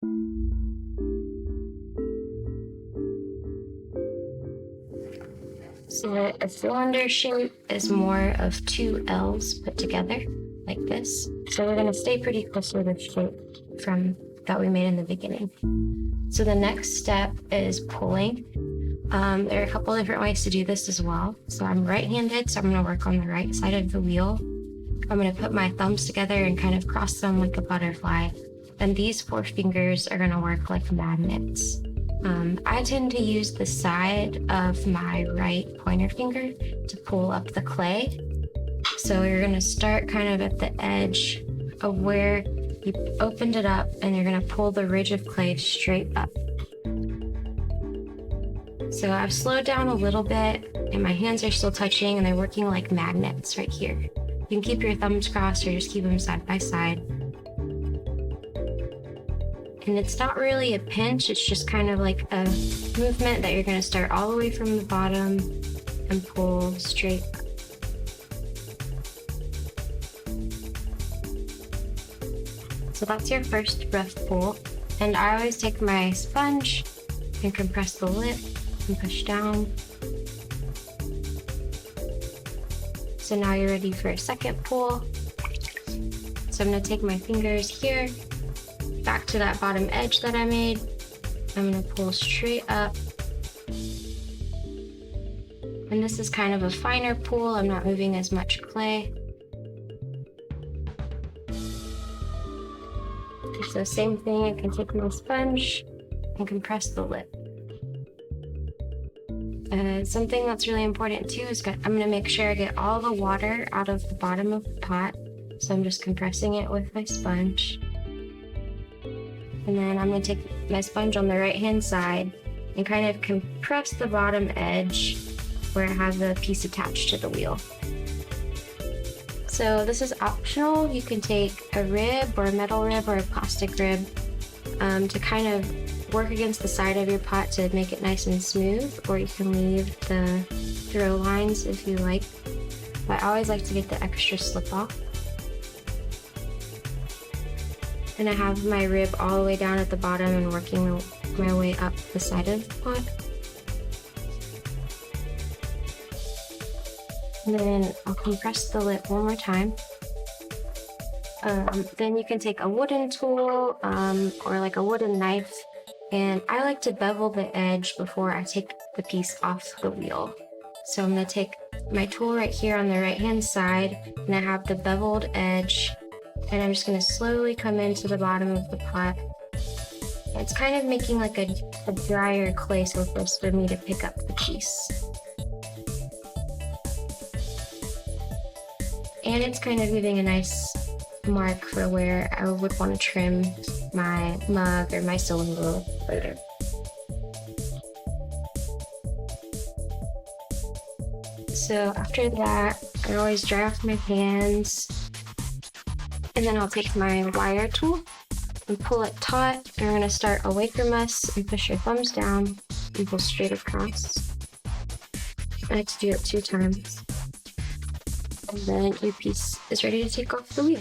So a cylinder shape is more of two L's put together like this. So we're going to stay pretty close to the shape from that we made in the beginning. So the next step is pulling. There are a couple different ways to do this as well. So I'm right-handed, so I'm going to work on the right side of the wheel. I'm going to put my thumbs together and kind of cross them like a butterfly. And these four fingers are going to work like magnets. I tend to use the side of my right pointer finger to pull up the clay. So you're going to start kind of at the edge of where you opened it up, and you're going to pull the ridge of clay straight up. So I've slowed down a little bit, and my hands are still touching, and they're working like magnets right here. You can keep your thumbs crossed or just keep them side by side. And it's not really a pinch, it's just kind of like a movement that you're going to start all the way from the bottom and pull straight up. So that's your first rough pull. And I always take my sponge and compress the lip and push down. So now you're ready for a second pull. So I'm going to take my fingers here, back to that bottom edge that I made. I'm going to pull straight up. And this is kind of a finer pull. I'm not moving as much clay. So same thing, I can take my sponge and compress the lip. Something that's really important too is I'm going to make sure I get all the water out of the bottom of the pot. So I'm just compressing it with my sponge. And then I'm going to take my sponge on the right hand side and kind of compress the bottom edge where I have the piece attached to the wheel. So this is optional. You can take a rib or a metal rib or a plastic rib to kind of work against the side of your pot to make it nice and smooth, or you can leave the throw lines if you like. But I always like to get the extra slip off. And I have my rib all the way down at the bottom and working my way up the side of the pot. And then I'll compress the lip one more time. Then you can take a wooden tool or like a wooden knife, and I like to bevel the edge before I take the piece off the wheel. So I'm going to take my tool right here on the right hand side, and I have the beveled edge, and I'm just going to slowly come into the bottom of the pot. It's kind of making like a drier clay surface for me to pick up the piece. And it's kind of leaving a nice mark for where I would want to trim my mug or my cylinder later. So after that, I always dry off my hands, and then I'll take my wire tool and pull it taut. And we're going to start away from us and push your thumbs down and pull straight across. I like to do it 2 times. And then your piece is ready to take off the wheel.